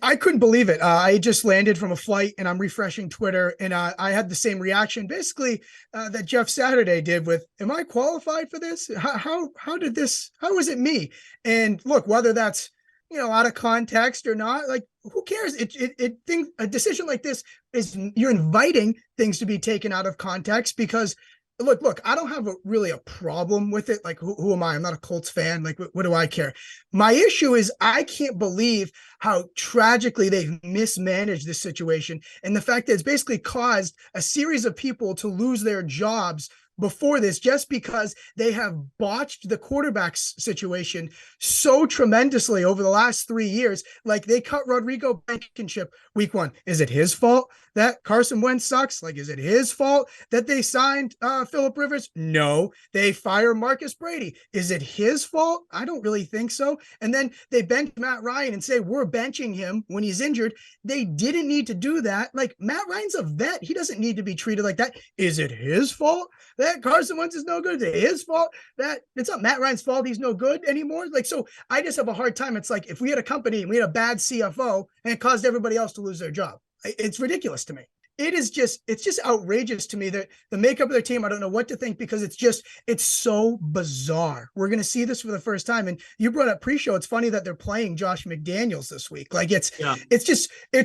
I couldn't believe it. I just landed from a flight and I'm refreshing Twitter, and I had the same reaction, basically, that Jeff Saturday did with, "Am I qualified for this? How did this? How is it me?" And look, whether that's out of context or not, like who cares? A decision like this is, you're inviting things to be taken out of context because look, I don't have really a problem with it. Like, who am I? I'm not a Colts fan. Like, what do I care? My issue is I can't believe how tragically they've mismanaged this situation, and the fact that it's basically caused a series of people to lose their jobs before this just because they have botched the quarterback situation so tremendously over the last 3 years. Like, they cut Rodrigo Blankenship week 1. Is it his fault that Carson Wentz sucks? Like, is it his fault that they signed Phillip Rivers? No. They fire Marcus Brady. Is it his fault? I don't really think so. And then they bench Matt Ryan and say we're benching him when he's injured. They didn't need to do that. Like, Matt Ryan's a vet. He doesn't need to be treated like that. Is it his fault that Carson Wentz is no good? Is it his fault that it's not Matt Ryan's fault he's no good anymore? Like, so I just have a hard time. It's like if we had a company and we had a bad CFO and it caused everybody else to lose their job. It's ridiculous to me. It's just outrageous to me that the makeup of their team, I don't know what to think, because it's so bizarre. We're going to see this for the first time. And you brought up pre-show. It's funny that they're playing Josh McDaniels this week. Like, it's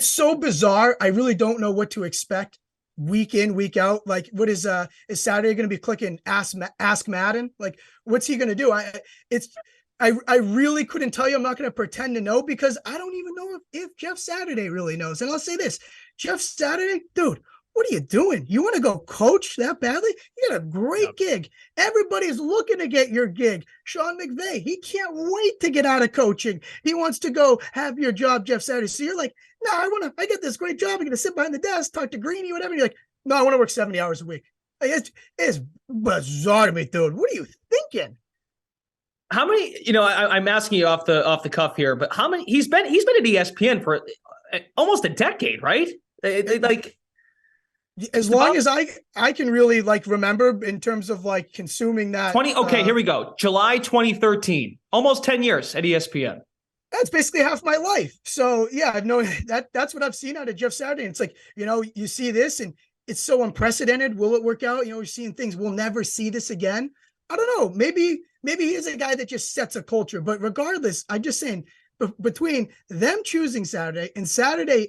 so bizarre. I really don't know what to expect week in, week out. Like, what is Saturday going to be clicking ask Madden? Like, what's he going to do? I really couldn't tell you. I'm not going to pretend to know because I don't even know if Jeff Saturday really knows. And I'll say this, Jeff Saturday, dude, what are you doing? You want to go coach that badly? You got a great gig. Everybody's looking to get your gig. Sean McVay, he can't wait to get out of coaching. He wants to go have your job, Jeff Saturday. So you're like, no, I get this great job. I'm going to sit behind the desk, talk to Greeny, whatever. And you're like, no, I want to work 70 hours a week. Like, it's bizarre to me, dude. What are you thinking? How many, I'm asking you off the cuff here, but how many, he's been at ESPN for almost a decade, right? Like, as long as I can really remember in terms of consuming that 20. Okay, here we go. July 2013, almost 10 years at ESPN. That's basically half my life. So yeah, I've known that's what I've seen out of Jeff Saturday. It's like, you see this and it's so unprecedented. Will it work out? We're seeing things. We'll never see this again. I don't know. Maybe he is a guy that just sets a culture, but regardless, I'm just saying between them choosing Saturday and Saturday,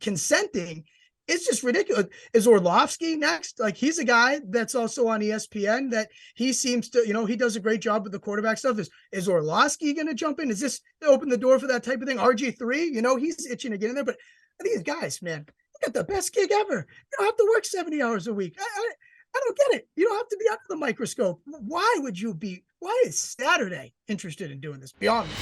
consenting, it's just ridiculous. Is Orlovsky next? Like, he's a guy that's also on ESPN that he seems to, he does a great job with the quarterback stuff. Is Orlovsky going to jump in? Is this open the door for that type of thing? RG3, he's itching to get in there, but these guys, man, you got the best gig ever. You don't have to work 70 hours a week. I don't get it. You don't have to be under the microscope. Why is Saturday interested in doing this? Beyond me.